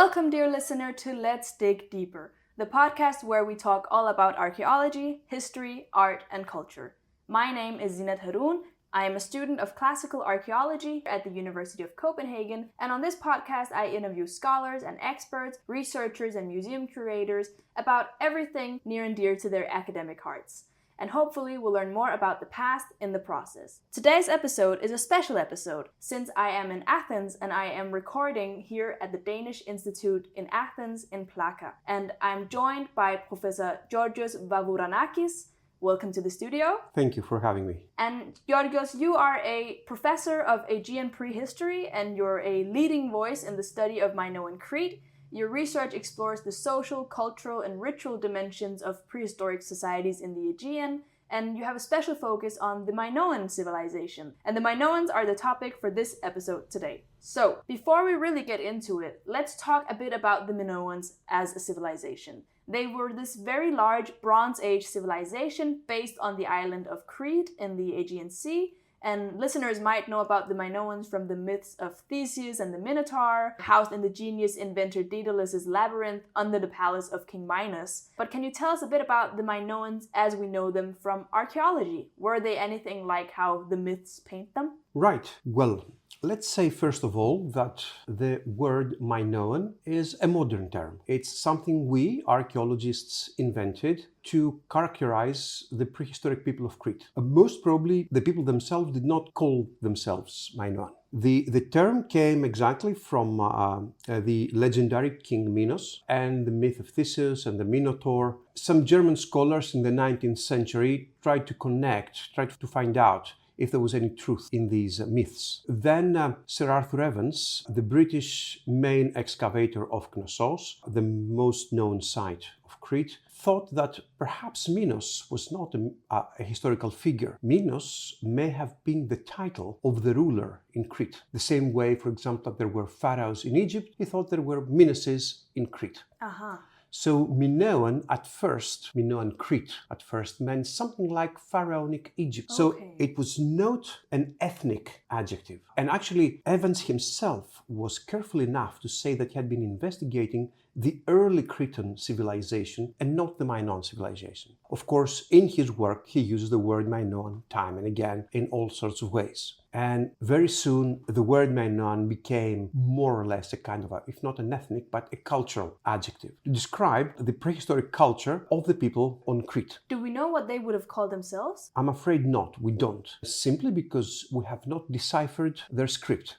Welcome, dear listener, to Let's Dig Deeper, the podcast where we talk all about archaeology, history, art, and culture. My name is Zinat Haroun. I am a student of classical archaeology at the University of Copenhagen, and on this podcast I interview scholars and experts, researchers and museum curators about everything near and dear to their academic hearts. And hopefully we'll learn more about the past in the process. Today's episode is a special episode, since I am in Athens and I am recording here at the Danish Institute in Athens in Plaka. And I'm joined by Professor Georgios Vavouranakis. Welcome to the studio. Thank you for having me. And Georgios, you are a professor of Aegean prehistory and you're a leading voice in the study of Minoan Crete. Your research explores the social, cultural, and ritual dimensions of prehistoric societies in the Aegean, and you have a special focus on the Minoan civilization. And the Minoans are the topic for this episode today. So, before we really get into it, let's talk a bit about the Minoans as a civilization. They were this very large Bronze Age civilization based on the island of Crete in the Aegean Sea. And listeners might know about the Minoans from the myths of Theseus and the Minotaur, housed in the genius inventor Daedalus's labyrinth under the palace of King Minos. But can you tell us a bit about the Minoans as we know them from archaeology? Were they anything like how the myths paint them? Right. Well, let's say first of all that the word Minoan is a modern term. It's something we archaeologists invented to characterize the prehistoric people of Crete. Most probably the people themselves did not call themselves Minoan. The term came exactly from the legendary King Minos and the myth of Theseus and the Minotaur. Some German scholars in the 19th century tried to find out if there was any truth in these myths. Then Sir Arthur Evans, the British main excavator of Knossos, the most known site of Crete, thought that perhaps Minos was not a historical figure. Minos may have been the title of the ruler in Crete. The same way, for example, that there were pharaohs in Egypt, he thought there were Minoses in Crete. So Minoan Crete at first meant something like pharaonic Egypt. So it was not an ethnic adjective. And actually Evans himself was careful enough to say that he had been investigating the early Cretan civilization and not the Minoan civilization. Of course, in his work, he uses the word Minoan time and again in all sorts of ways. And very soon, the word Minoan became more or less a kind of, if not an ethnic, but a cultural adjective to describe the prehistoric culture of the people on Crete. Do we know what they would have called themselves? I'm afraid not, we don't. Simply because we have not deciphered their script.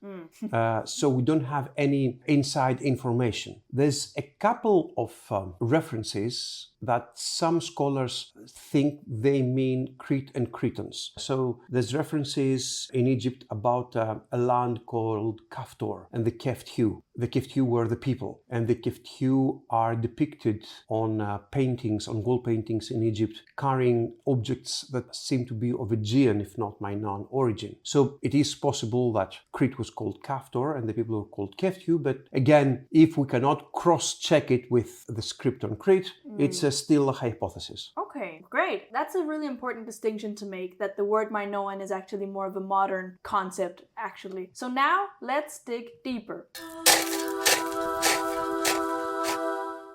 So we don't have any inside information. There's a couple of references that some scholars think they mean Crete and Cretans. So there's references in Egypt about a land called Kaftor and the Keftiu. The Keftiu were the people, and the Keftiu are depicted on paintings, on wall paintings in Egypt, carrying objects that seem to be of Aegean, if not Minoan origin. So it is possible that Crete was called Kaftor and the people were called Keftiu, but again, if we cannot cross-check it with the script on Crete, it's still a hypothesis. Okay, great. That's a really important distinction to make, that the word Minoan is actually more of a modern concept, actually. So now, let's dig deeper.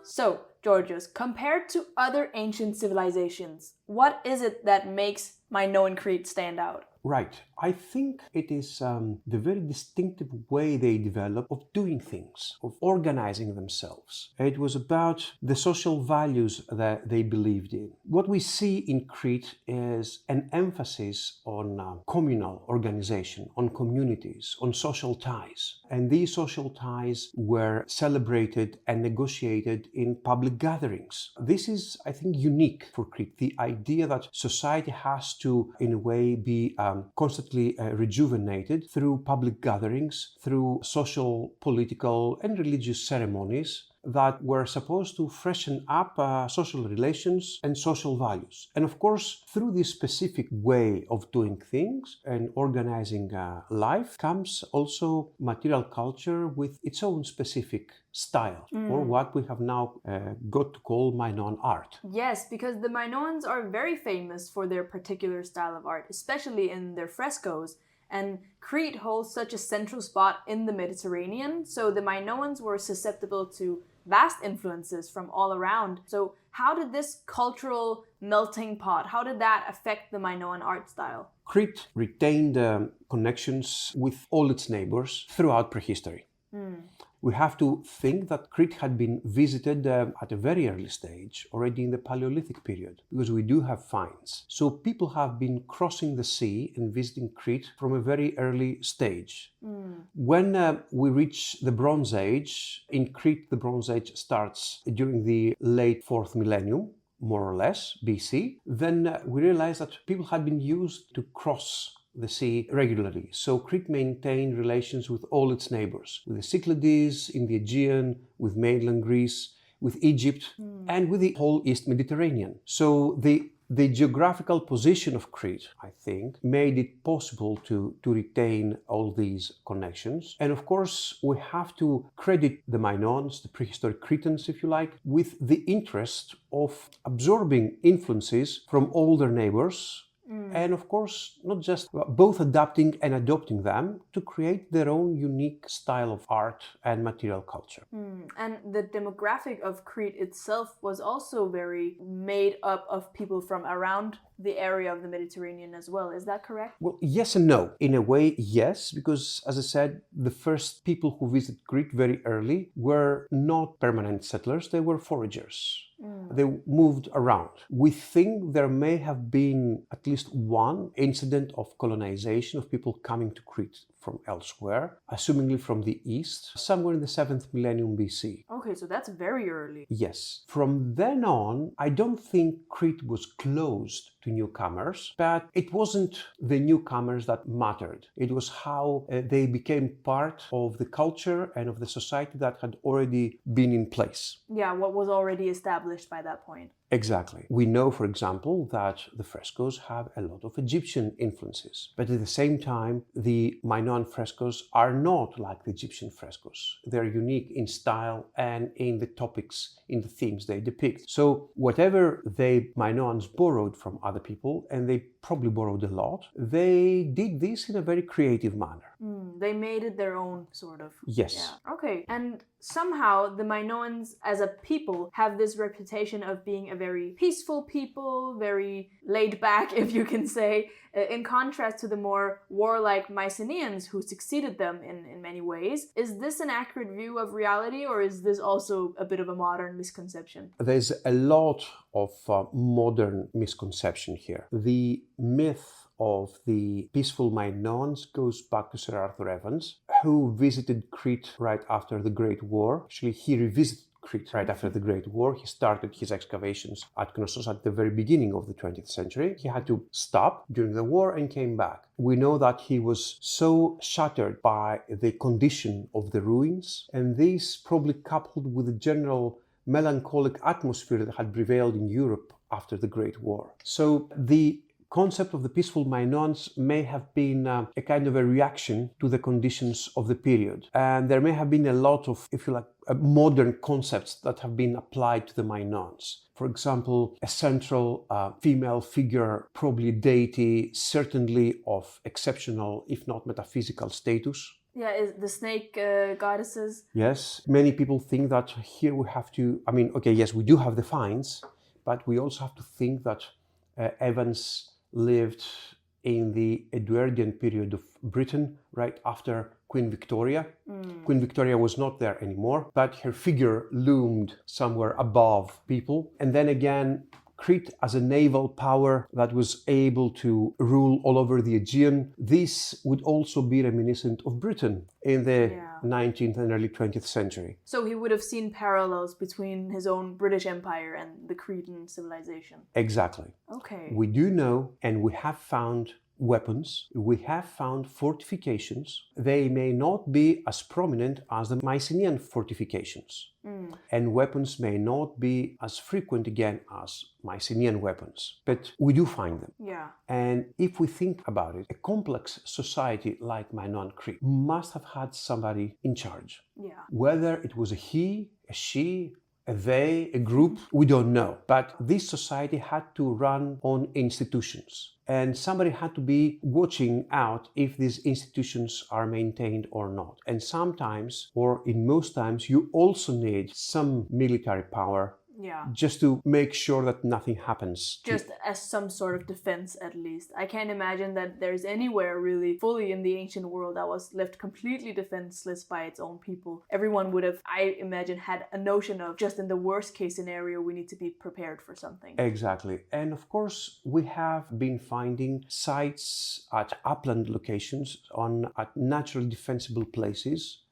So, Georgios, compared to other ancient civilizations, what is it that makes Minoan Crete stand out? Right. I think it is the very distinctive way they developed of doing things, of organizing themselves. It was about the social values that they believed in. What we see in Crete is an emphasis on communal organization, on communities, on social ties. And these social ties were celebrated and negotiated in public gatherings. This is, I think, unique for Crete. The idea that society has to, in a way, be constantly rejuvenated through public gatherings, through social, political, and religious ceremonies that were supposed to freshen up social relations and social values. And of course, through this specific way of doing things and organizing life comes also material culture with its own specific style, or what we have now got to call Minoan art. Yes, because the Minoans are very famous for their particular style of art, especially in their frescoes. And Crete holds such a central spot in the Mediterranean, so the Minoans were susceptible to vast influences from all around. So how did this cultural melting pot, how did that affect the Minoan art style? Crete retained connections with all its neighbors throughout prehistory. We have to think that Crete had been visited at a very early stage, already in the Paleolithic period, because we do have finds. So people have been crossing the sea and visiting Crete from a very early stage. When we reach the Bronze Age, in Crete the Bronze Age starts during the late 4th millennium, more or less, BC, then we realize that people had been used to cross the sea regularly. So Crete maintained relations with all its neighbors, with the Cyclades in the Aegean, with mainland Greece, with Egypt, and with the whole East Mediterranean. So the geographical position of Crete, I think, made it possible to retain all these connections. And of course, we have to credit the Minoans, the prehistoric Cretans, if you like, with the interest of absorbing influences from all their neighbors. And of course, not just both adapting and adopting them to create their own unique style of art and material culture. And the demographic of Crete itself was also very made up of people from around the area of the Mediterranean as well. Is that correct? Well, yes and no. In a way, yes, because as I said, the first people who visited Crete very early were not permanent settlers, they were foragers. They moved around. We think there may have been at least one incident of colonization of people coming to Crete from elsewhere, assumingly from the east, somewhere in the 7th millennium BC. Okay, so that's very early. Yes. From then on, I don't think Crete was closed to newcomers, but it wasn't the newcomers that mattered. It was how they became part of the culture and of the society that had already been in place. Yeah, what was already established by that point. Exactly. We know, for example, that the frescoes have a lot of Egyptian influences. But at the same time, the Minoan frescoes are not like the Egyptian frescoes. They're unique in style and in the topics, in the themes they depict. So whatever the Minoans borrowed from other people, and they probably borrowed a lot, they did this in a very creative manner. They made it their own, sort of. Yes. Yeah. Okay. And somehow the Minoans as a people have this reputation of being a very peaceful people, very laid back, if you can say, in contrast to the more warlike Mycenaeans who succeeded them in many ways. Is this an accurate view of reality, or is this also a bit of a modern misconception? There's a lot of modern misconception here. The myth of the peaceful Minoans goes back to Sir Arthur Evans, who visited Crete right after the Great War. Actually, he revisited Crete right after the Great War. He started his excavations at Knossos at the very beginning of the 20th century. He had to stop during the war and came back. We know that he was so shattered by the condition of the ruins, and this probably coupled with the general melancholic atmosphere that had prevailed in Europe after the Great War. So the concept of the peaceful Minoans may have been a kind of a reaction to the conditions of the period. And there may have been a lot of, if you like, modern concepts that have been applied to the Minoans. For example, a central female figure, probably a deity, certainly of exceptional, if not metaphysical status. Yeah, is the snake goddesses? Yes, many people think that here we have to, yes, we do have the finds, but we also have to think that Evans lived in the Edwardian period of Britain, right after Queen Victoria. Queen Victoria was not there anymore, but her figure loomed somewhere above people. And then again, Crete as a naval power that was able to rule all over the Aegean. This would also be reminiscent of Britain in the 19th and early 20th century. So he would have seen parallels between his own British Empire and the Cretan civilization. Exactly. Okay. We do know, and we have found weapons, we have found fortifications. They may not be as prominent as the Mycenaean fortifications. And weapons may not be as frequent again as Mycenaean weapons, but we do find them. Yeah. And if we think about it, a complex society like Minoan Crete must have had somebody in charge. Yeah. Whether it was a he, a she, a group, we don't know. But this society had to run on institutions. And somebody had to be watching out if these institutions are maintained or not. And sometimes, or in most times, you also need some military power just to make sure that nothing happens. Just as some sort of defense, at least. I can't imagine that there's anywhere really fully in the ancient world that was left completely defenseless by its own people. Everyone would have, I imagine, had a notion of just in the worst case scenario, we need to be prepared for something. Exactly. And of course, we have been finding sites at upland locations at naturally defensible places.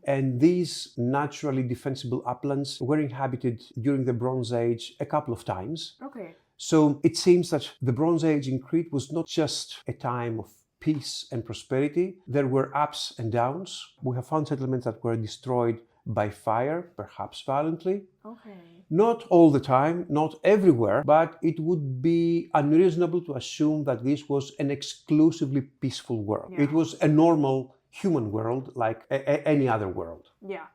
And these naturally defensible uplands were inhabited during the Bronze Age a couple of times. Okay. So it seems that the Bronze Age in Crete was not just a time of peace and prosperity. There were ups and downs. We have found settlements that were destroyed by fire, perhaps violently. Okay. Not all the time, not everywhere, but it would be unreasonable to assume that this was an exclusively peaceful world. Yeah. It was a normal human world like any other world. Yeah.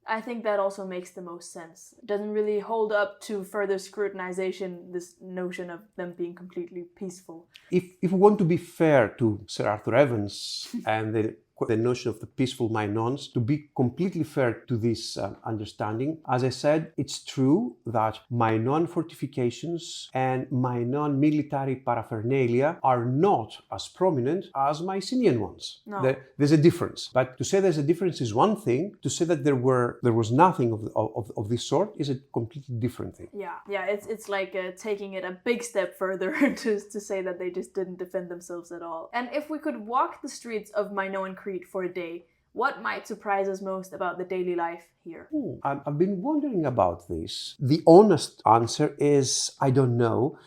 I think that also makes the most sense. It doesn't really hold up to further scrutinization, this notion of them being completely peaceful. If we want to be fair to Sir Arthur Evans and the notion of the peaceful Minons, to be completely fair to this understanding, as I said, it's true that Minoan fortifications and Minoan military paraphernalia are not as prominent as Mycenaean ones. No. There's a difference. But to say there's a difference is one thing. To say that there was nothing of this sort is a completely different thing. Yeah. It's like taking it a big step further to say that they just didn't defend themselves at all. And if we could walk the streets of Minoan Crete for a day, what might surprise us most about the daily life here? I've been wondering about this. The honest answer is I don't know,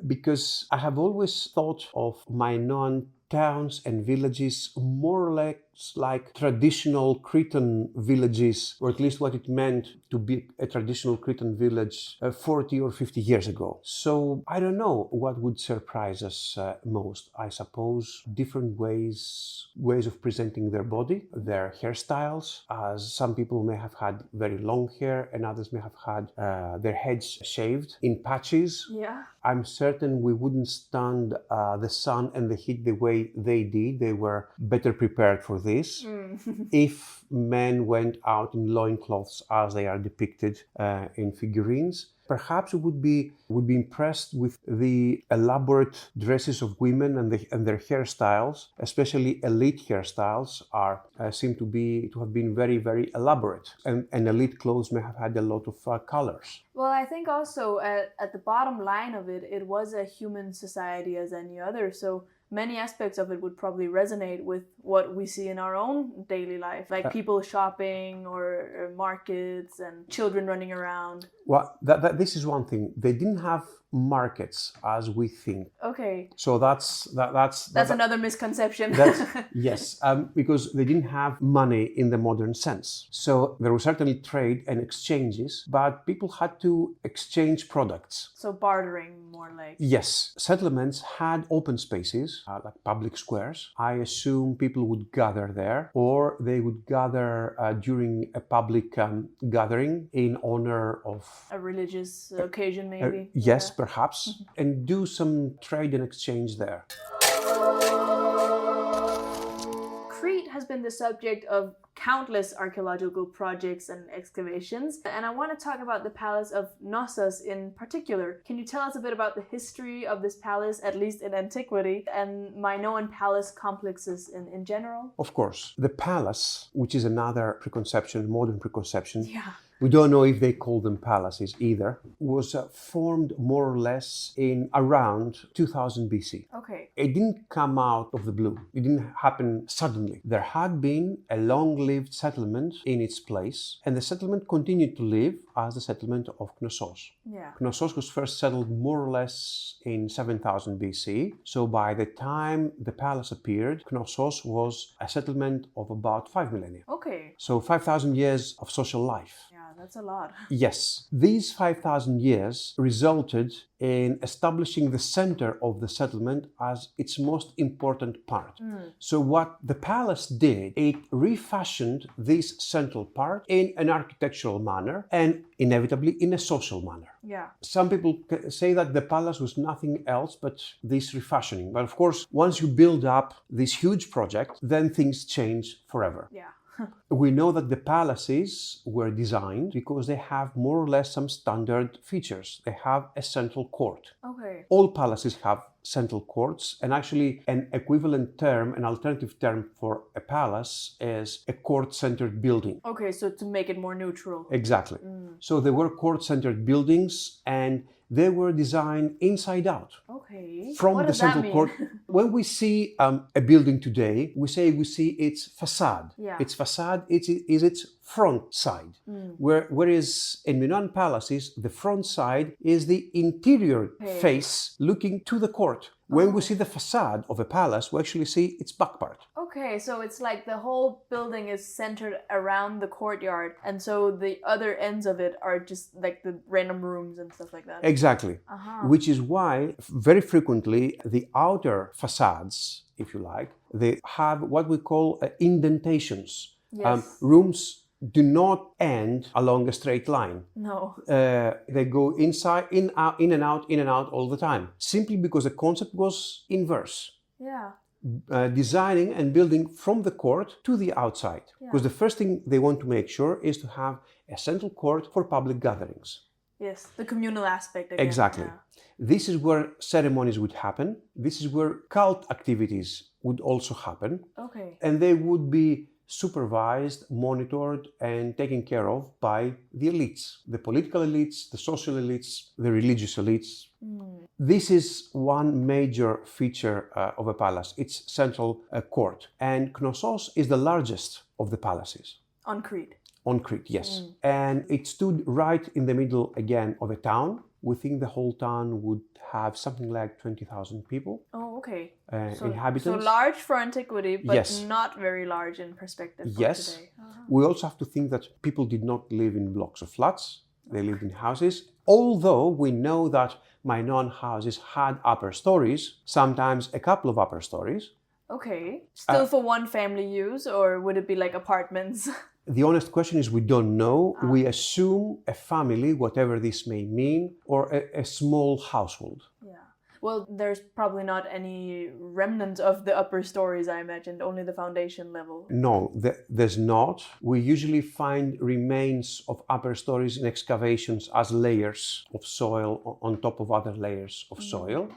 because I have always thought of Minoan towns and villages more or less like traditional Cretan villages, or at least what it meant to be a traditional Cretan village 40 or 50 years ago. So I don't know what would surprise us most. I suppose different ways of presenting their body, their hairstyles, as some people may have had very long hair and others may have had their heads shaved in patches. Yeah. I'm certain we wouldn't stand the sun and the heat the way they did. They were better prepared for this. If men went out in loincloths as they are depicted in figurines, perhaps we would be impressed with the elaborate dresses of women and their hairstyles, especially elite hairstyles seem to have been very, very elaborate. And elite clothes may have had a lot of colors. Well, I think also at the bottom line of it, it was a human society as any other. So many aspects of it would probably resonate with what we see in our own daily life, like people shopping or markets and children running around. Well, this is one thing. They didn't have markets as we think. Okay. So that's another misconception. Yes, because they didn't have money in the modern sense. So there was certainly trade and exchanges, but people had to exchange products. So bartering, more like. Yes, settlements had open spaces, like public squares. I assume people would gather there, or they would gather during a public gathering in honor of a religious occasion, maybe. Yes, perhaps, and do some trade and exchange there. Crete has been the subject of countless archaeological projects and excavations, and I want to talk about the palace of Knossos in particular. Can you tell us a bit about the history of this palace, at least in antiquity, and Minoan palace complexes in general? Of course. The palace, which is another preconception, modern preconception, yeah. We don't know if they call them palaces either, was formed more or less in around 2000 BC. Okay. It didn't come out of the blue. It didn't happen suddenly. There had been a long-lived settlement in its place, and the settlement continued to live as the settlement of Knossos. Yeah. Knossos was first settled more or less in 7000 BC. So by the time the palace appeared, Knossos was a settlement of about 5 millennia. Okay. So 5,000 years of social life. Yeah, that's a lot. Yes, these 5,000 years resulted in establishing the center of the settlement as its most important part. So what the palace did, it refashioned this central part in an architectural manner and inevitably in a social manner. Yeah. Some people say that the palace was nothing else but this refashioning. But of course, once you build up this huge project, then things change forever. Yeah. We know that the palaces were designed because they have more or less some standard features. They have a central court. Okay. All palaces have central courts, and actually an equivalent term, an alternative term for a palace is a court-centered building. Okay, so to make it more neutral. Exactly. So they were court-centered buildings and they were designed inside out. Okay. From what the does that central mean? court. When we see a building today, we see its facade. Yeah. Its facade is its front side. Whereas in Minoan palaces, the front side is the interior face looking to the court. When we see the facade of a palace, we actually see its back part. Okay, so it's like the whole building is centered around the courtyard, and so the other ends of it are just like the random rooms and stuff like that. Exactly. Which is why very frequently the outer facades, if you like, they have what we call indentations. Yes. Rooms do not end along a straight line. No. They go inside, in and out all the time, simply because the concept was inverse. Yeah. Designing and building from the court to the outside. Because the first thing they want to make sure is to have a central court for public gatherings. Yes, the communal aspect again. Exactly. Yeah. This is where ceremonies would happen. This is where cult activities would also happen. Okay. And they would be supervised, monitored, and taken care of by the elites, the political elites, the social elites, the religious elites. This is one major feature of a palace, its central court. And Knossos is the largest of the palaces. On Crete. On Crete, yes. And it stood right in the middle again of a town. We think the whole town would have something like 20,000 people. Oh, okay. Inhabitants. So large for antiquity, but Yes. not very large in perspective for Yes. today. We also have to think that people did not live in blocks of flats. They lived in houses. Although we know that Minoan houses had upper stories, sometimes a couple of upper stories. Okay. Still for one family use, or would it be like apartments? The honest question is we don't know. We assume a family, whatever this may mean, or a small household. Yeah. Well, there's probably not any remnants of the upper stories, I imagined, only the foundation level. No, there's not. We usually find remains of upper stories in excavations as layers of soil on top of other layers of soil.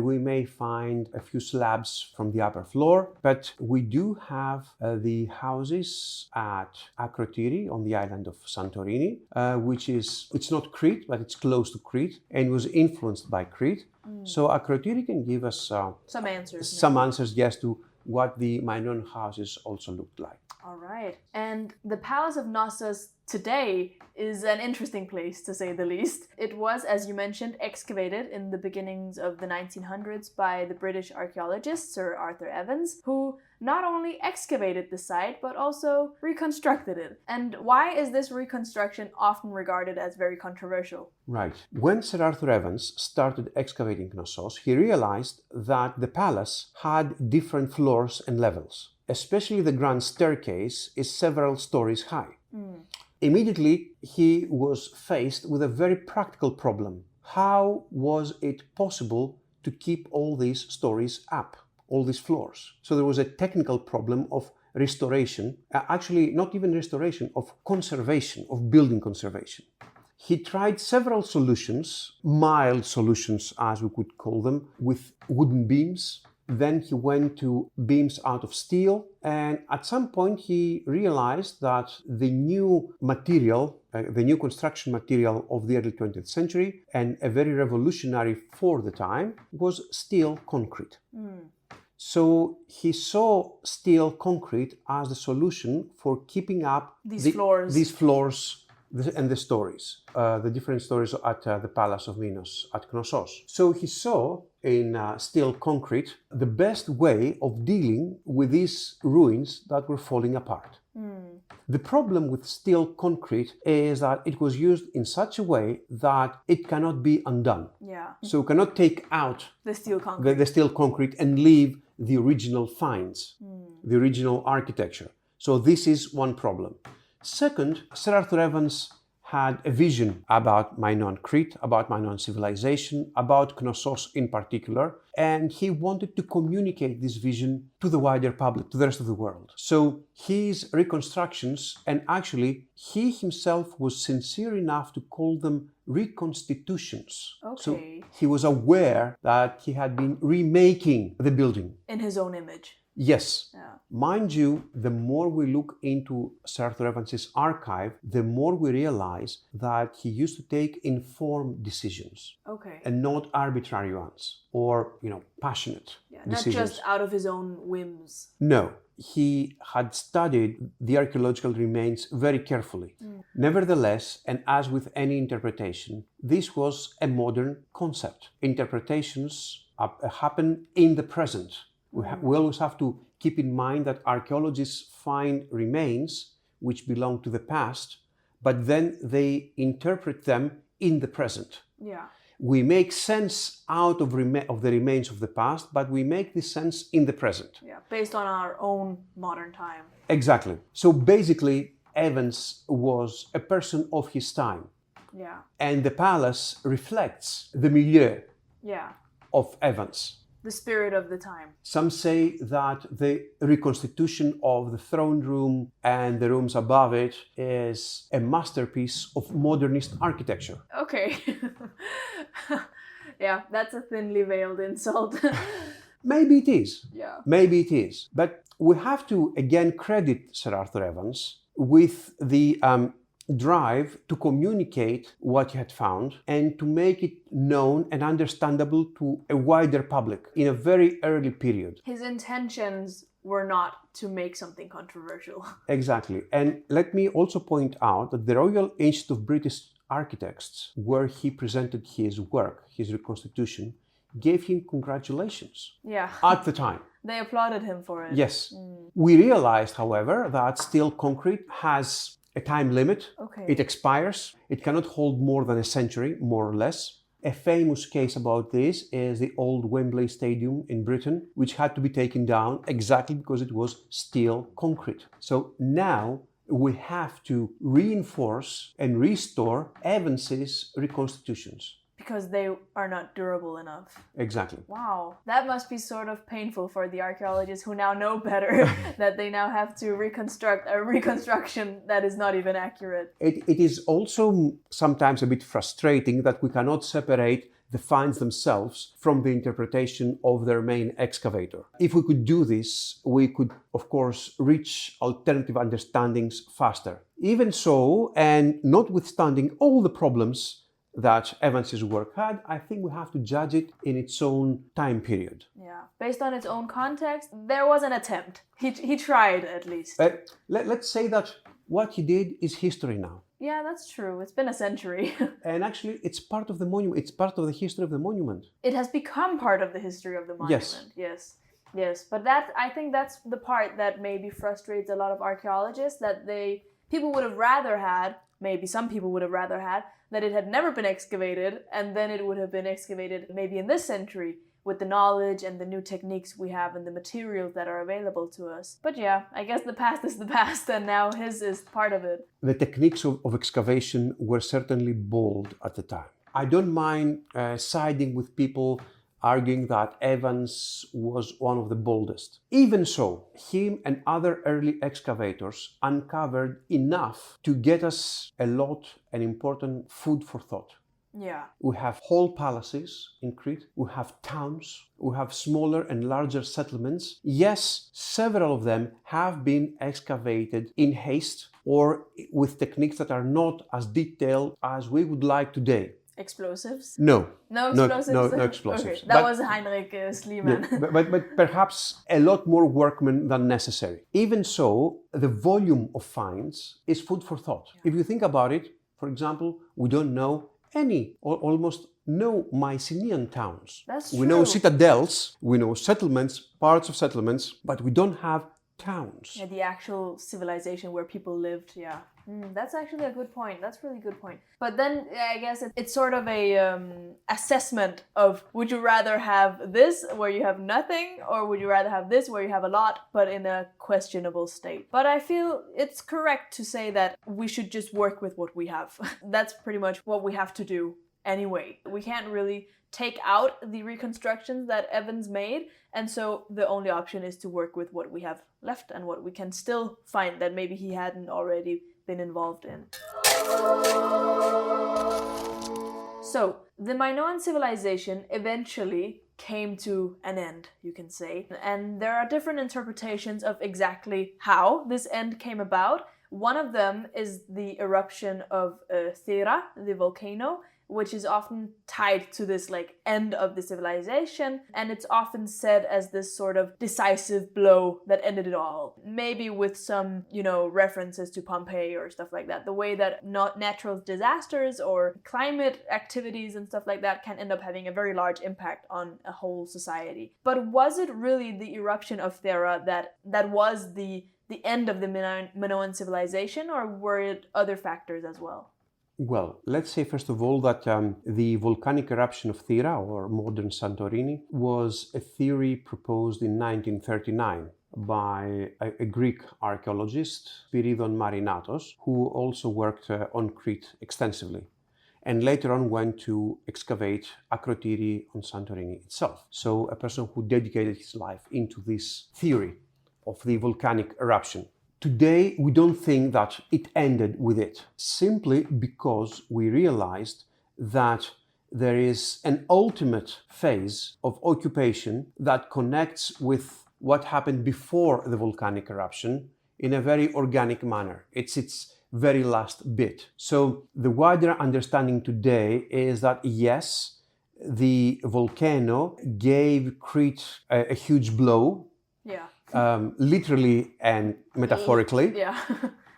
We may find a few slabs from the upper floor, but we do have the houses at Akrotiri on the island of Santorini, which is, it's not Crete, but it's close to Crete and was influenced by Crete. So Akrotiri can give us some answers. some answers, yes, to what the Minoan houses also looked like. All right. And the Palace of Knossos today is an interesting place, to say the least. It was, as you mentioned, excavated in the beginnings of the 1900s by the British archaeologist Sir Arthur Evans, who not only excavated the site, but also reconstructed it. And why is this reconstruction often regarded as very controversial? Right. When Sir Arthur Evans started excavating Knossos, he realized that the palace had different floors and levels. Especially the grand staircase is several stories high. Immediately, he was faced with a very practical problem. How was it possible to keep all these stories up, all these floors? So there was a technical problem of restoration, actually not even restoration, of conservation, of building conservation. He tried several solutions, mild solutions as we could call them, with wooden beams. Then he went to beams out of steel, and at some point he realized that the new material, the new construction material of the early 20th century, and a very revolutionary for the time, was steel concrete. So he saw steel concrete as the solution for keeping up These floors and the stories, the different stories at the Palace of Minos, at Knossos. So he saw in steel concrete the best way of dealing with these ruins that were falling apart. The problem with steel concrete is that it was used in such a way that it cannot be undone. Yeah. So you cannot take out The steel concrete. the steel concrete and leave the original finds, the original architecture. So this is one problem. Second, Sir Arthur Evans had a vision about Minoan Crete, about Minoan civilization, about Knossos in particular, and he wanted to communicate this vision to the wider public, to the rest of the world. So his reconstructions, and actually he himself was sincere enough to call them reconstitutions. Okay. So he was aware that he had been remaking the building. In his own image. Yes. Yeah. Mind you, the more we look into Sir Arthur Evans's archive, the more we realize that he used to take informed decisions. Okay. And not arbitrary ones or, passionate decisions. Not just out of his own whims. No. He had studied the archaeological remains very carefully. Nevertheless, and as with any interpretation, this was a modern concept. Interpretations happen in the present. We always have to keep in mind that archaeologists find remains which belong to the past, but then they interpret them in the present. Yeah. We make sense out of the remains of the past, but we make this sense in the present. Yeah, based on our own modern time. Exactly. So basically, Evans was a person of his time. Yeah. And the palace reflects the milieu of Evans. The spirit of the time. Some say that the reconstitution of the throne room and the rooms above it is a masterpiece of modernist architecture. Okay. Yeah, that's a thinly veiled insult. Maybe it is. Yeah. Maybe it is. But we have to again credit Sir Arthur Evans with the drive to communicate what he had found and to make it known and understandable to a wider public in a very early period. His intentions were not to make something controversial. Exactly. And let me also point out that the Royal Institute of British Architects, where he presented his work, his reconstitution, gave him congratulations. Yeah. At the time. They applauded him for it. Yes. We realized, however, that steel concrete has a time limit. Okay. It expires. It cannot hold more than a century, more or less. A famous case about this is the old Wembley Stadium in Britain, which had to be taken down exactly because it was steel concrete. So now we have to reinforce and restore Evans's reconstitutions. Because they are not durable enough. Exactly. Wow. That must be sort of painful for the archaeologists who now know better that they now have to reconstruct a reconstruction that is not even accurate. It is also sometimes a bit frustrating that we cannot separate the finds themselves from the interpretation of their main excavator. If we could do this, we could, of course, reach alternative understandings faster. Even so, and notwithstanding all the problems that Evans's work had, I think we have to judge it in its own time period. Yeah, based on its own context, there was an attempt. He tried, at least. Let's say that what he did is history now. Yeah, that's true. It's been a century. And actually, it's part of the monument. It's part of the history of the monument. It has become part of the history of the monument. Yes. But I think that's the part that maybe frustrates a lot of archaeologists, that people would have rather had, maybe some people would have rather had, that it had never been excavated, and then it would have been excavated maybe in this century with the knowledge and the new techniques we have and the materials that are available to us. But yeah, I guess the past is the past, and now his is part of it. The techniques of excavation were certainly bold at the time. I don't mind siding with people arguing that Evans was one of the boldest. Even so, him and other early excavators uncovered enough to get us a lot and important food for thought. Yeah. We have whole palaces in Crete, we have towns, we have smaller and larger settlements. Yes, several of them have been excavated in haste or with techniques that are not as detailed as we would like today. Explosives? No. No explosives? No explosives. Okay. That was Heinrich Schliemann. Yeah, but perhaps a lot more workmen than necessary. Even so, the volume of finds is food for thought. Yeah. If you think about it, for example, we don't know any or almost no Mycenaean towns. That's true. We know citadels, we know settlements, parts of settlements, but we don't have towns. Yeah, the actual civilization where people lived, yeah. That's actually a good point. That's a really good point. But then I guess it's sort of a assessment of, would you rather have this where you have nothing, or would you rather have this where you have a lot but in a questionable state? But I feel it's correct to say that we should just work with what we have. That's pretty much what we have to do anyway. We can't really take out the reconstructions that Evans made, and so the only option is to work with what we have left and what we can still find that maybe he hadn't already been involved in. So, the Minoan civilization eventually came to an end, you can say, and there are different interpretations of exactly how this end came about. One of them is the eruption of Thera, the volcano, which is often tied to this end of the civilization, and it's often said as this sort of decisive blow that ended it all. Maybe with some, references to Pompeii or stuff like that. The way that not natural disasters or climate activities and stuff like that can end up having a very large impact on a whole society. But was it really the eruption of Thera that was the end of the Minoan civilization, or were it other factors as well? Well, let's say first of all that the volcanic eruption of Thera, or modern Santorini, was a theory proposed in 1939 by a Greek archaeologist, Spiridon Marinatos, who also worked on Crete extensively, and later on went to excavate Akrotiri on Santorini itself. So a person who dedicated his life into this theory of the volcanic eruption. Today, we don't think that it ended with it, simply because we realized that there is an ultimate phase of occupation that connects with what happened before the volcanic eruption in a very organic manner. It's its very last bit. So the wider understanding today is that yes, the volcano gave Crete a huge blow. Yeah. Literally and metaphorically. Yeah.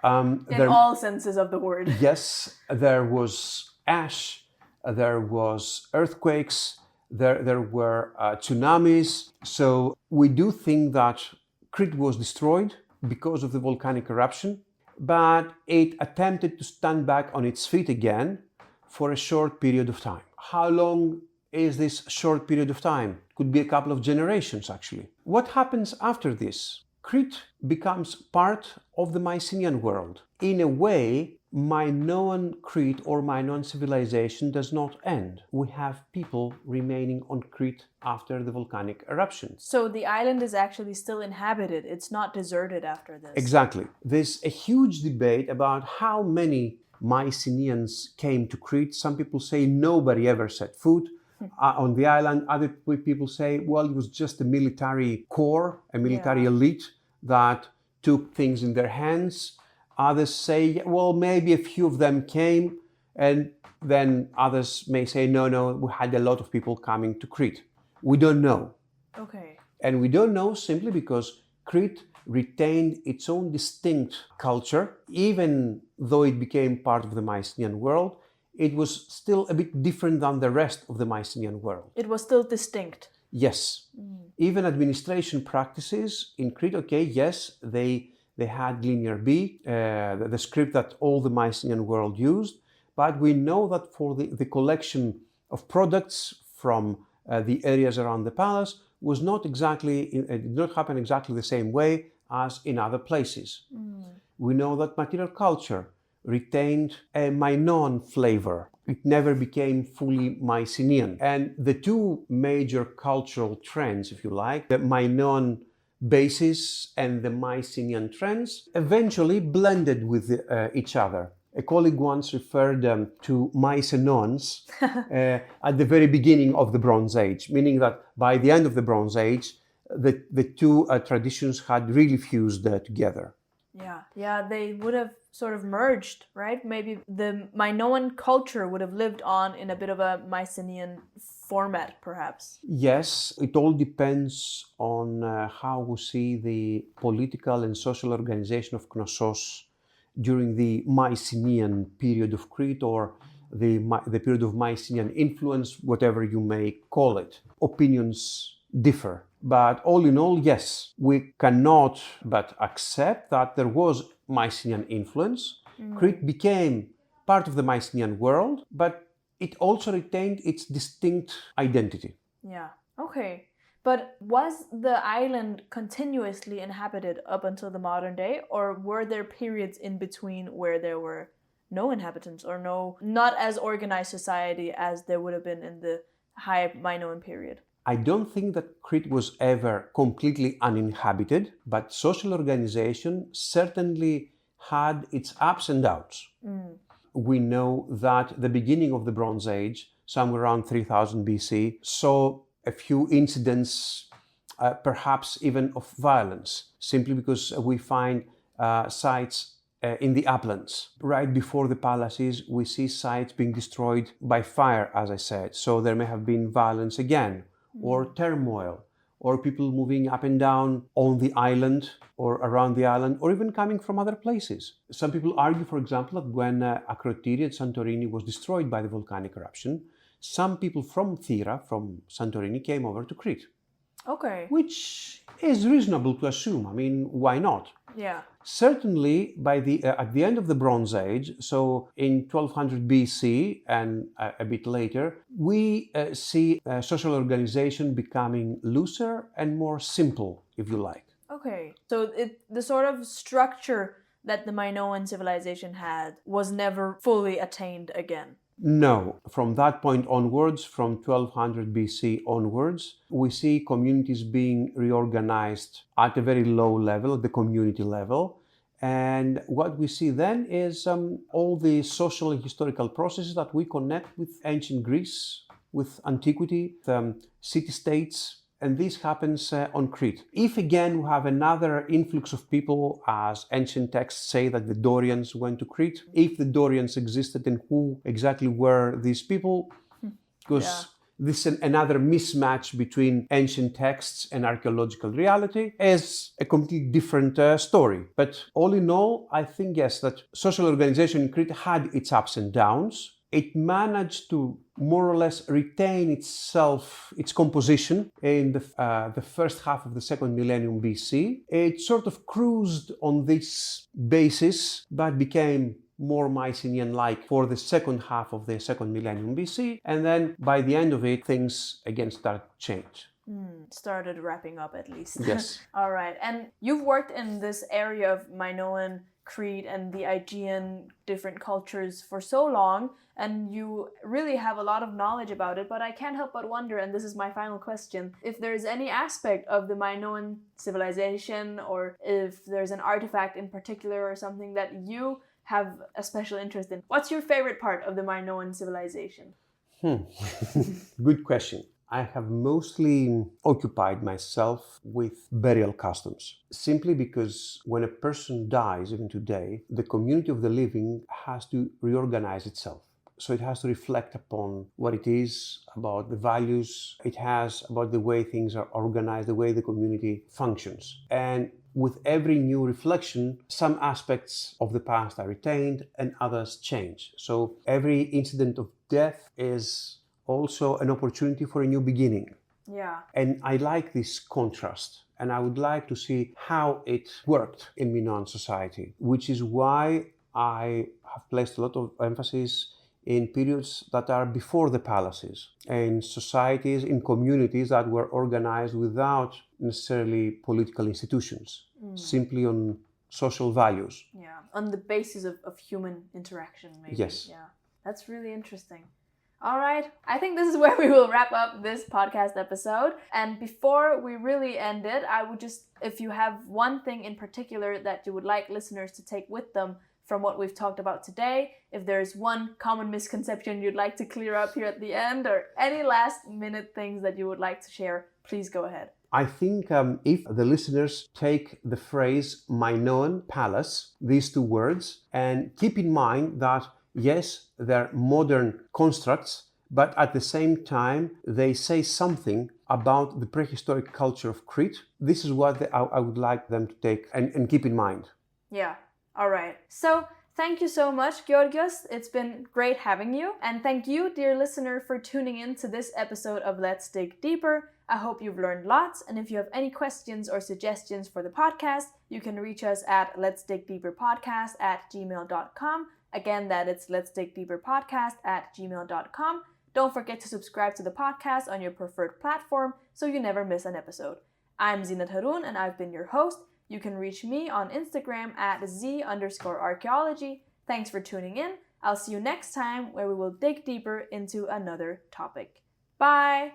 In all senses of the word. Yes, there was ash, there was earthquakes, there were tsunamis. So we do think that Crete was destroyed because of the volcanic eruption, but it attempted to stand back on its feet again for a short period of time. How long is this short period of time? Could be a couple of generations, actually. What happens after this? Crete becomes part of the Mycenaean world. In a way, Minoan Crete or Minoan civilization does not end. We have people remaining on Crete after the volcanic eruption. So the island is actually still inhabited. It's not deserted after this. Exactly. There's a huge debate about how many Mycenaeans came to Crete. Some people say nobody ever set foot on the island. Other people say, well, it was just a military corps, a military elite that took things in their hands. Others say, well, maybe a few of them came, and then others may say, no, we had a lot of people coming to Crete. We don't know. Okay. And we don't know simply because Crete retained its own distinct culture. Even though it became part of the Mycenaean world, it was still a bit different than the rest of the Mycenaean world. It was still distinct. Yes. Even administration practices in Crete, okay, yes, they had Linear B, the script that all the Mycenaean world used, but we know that for the collection of products from the areas around the palace was not exactly, it did not happen exactly the same way as in other places. We know that material culture retained a Minoan flavor. It never became fully Mycenaean. And the two major cultural trends, if you like, the Minoan basis and the Mycenaean trends, eventually blended with each other. A colleague once referred to Mycenaeans at the very beginning of the Bronze Age, meaning that by the end of the Bronze Age, the two traditions had really fused together. Yeah, they would have sort of merged, right? Maybe the Minoan culture would have lived on in a bit of a Mycenaean format, perhaps. Yes, it all depends on how we see the political and social organization of Knossos during the Mycenaean period of Crete, or the period of Mycenaean influence, whatever you may call it. Opinions differ. But all in all, yes, we cannot but accept that there was Mycenaean influence. Crete became part of the Mycenaean world, but it also retained its distinct identity. Yeah. Okay. But was the island continuously inhabited up until the modern day, or were there periods in between where there were no inhabitants or not as organized society as there would have been in the high Minoan period? I don't think that Crete was ever completely uninhabited, but social organization certainly had its ups and downs. We know that the beginning of the Bronze Age, somewhere around 3000 BC, saw a few incidents, perhaps even of violence, simply because we find sites in the uplands. Right before the palaces, we see sites being destroyed by fire, as I said. So there may have been violence again, or turmoil, or people moving up and down on the island or around the island, or even coming from other places. Some people argue, for example, that when Akrotiri at Santorini was destroyed by the volcanic eruption, some people from Thera, from Santorini, came over to Crete. Okay. Which is reasonable to assume. I mean, why not? Yeah. Certainly, at the end of the Bronze Age, so in 1200 BC and a bit later, we see social organization becoming looser and more simple, if you like. Okay. So the sort of structure that the Minoan civilization had was never fully attained again. No. From that point onwards, from 1200 BC onwards, we see communities being reorganized at a very low level, at the community level. And what we see then is all the social and historical processes that we connect with ancient Greece, with antiquity, city-states, and this happens on Crete. If again we have another influx of people, as ancient texts say that the Dorians went to Crete, if the Dorians existed and who exactly were these people, because this is another mismatch between ancient texts and archaeological reality, is a completely different story. But all in all, I think, yes, that social organization in Crete had its ups and downs. It managed to more or less retain its composition in the first half of the second millennium BC. It sort of cruised on this basis, but became more Mycenaean-like for the second half of the second millennium BC. And then by the end of it, things again started to change. Started wrapping up at least. Yes. All right. And you've worked in this area of Minoan, Crete, and the Aegean different cultures for so long, and you really have a lot of knowledge about it, but I can't help but wonder, and this is my final question, if there's any aspect of the Minoan civilization, or if there's an artifact in particular or something that you have a special interest in. What's your favorite part of the Minoan civilization? Good question. I have mostly occupied myself with burial customs, simply because when a person dies, even today, the community of the living has to reorganize itself. So it has to reflect upon what it is, about the values it has, about the way things are organized, the way the community functions. And with every new reflection, some aspects of the past are retained and others change. So every incident of death is also an opportunity for a new beginning. Yeah. And I like this contrast, and I would like to see how it worked in Minoan society, which is why I have placed a lot of emphasis in periods that are before the palaces, in societies, in communities that were organized without necessarily political institutions, simply on social values. Yeah, on the basis of human interaction, maybe. Yes. Yeah, that's really interesting. All right, I think this is where we will wrap up this podcast episode. And before we really end it, I would just, if you have one thing in particular that you would like listeners to take with them from what we've talked about today, if there's one common misconception you'd like to clear up here at the end, or any last minute things that you would like to share, please go ahead. I think if the listeners take the phrase Minoan palace, these two words, and keep in mind that yes, they're modern constructs, but at the same time, they say something about the prehistoric culture of Crete. This is what I would like them to take and keep in mind. Yeah, all right. So thank you so much, Georgios. It's been great having you. And thank you, dear listener, for tuning in to this episode of Let's Dig Deeper. I hope you've learned lots, and if you have any questions or suggestions for the podcast, you can reach us at letsdigdeeperpodcast@gmail.com. Again, that it's letsdigdeeperpodcast@gmail.com. Don't forget to subscribe to the podcast on your preferred platform so you never miss an episode. I'm Zinat Harun, and I've been your host. You can reach me on Instagram at z_archaeology. Thanks for tuning in. I'll see you next time where we will dig deeper into another topic. Bye!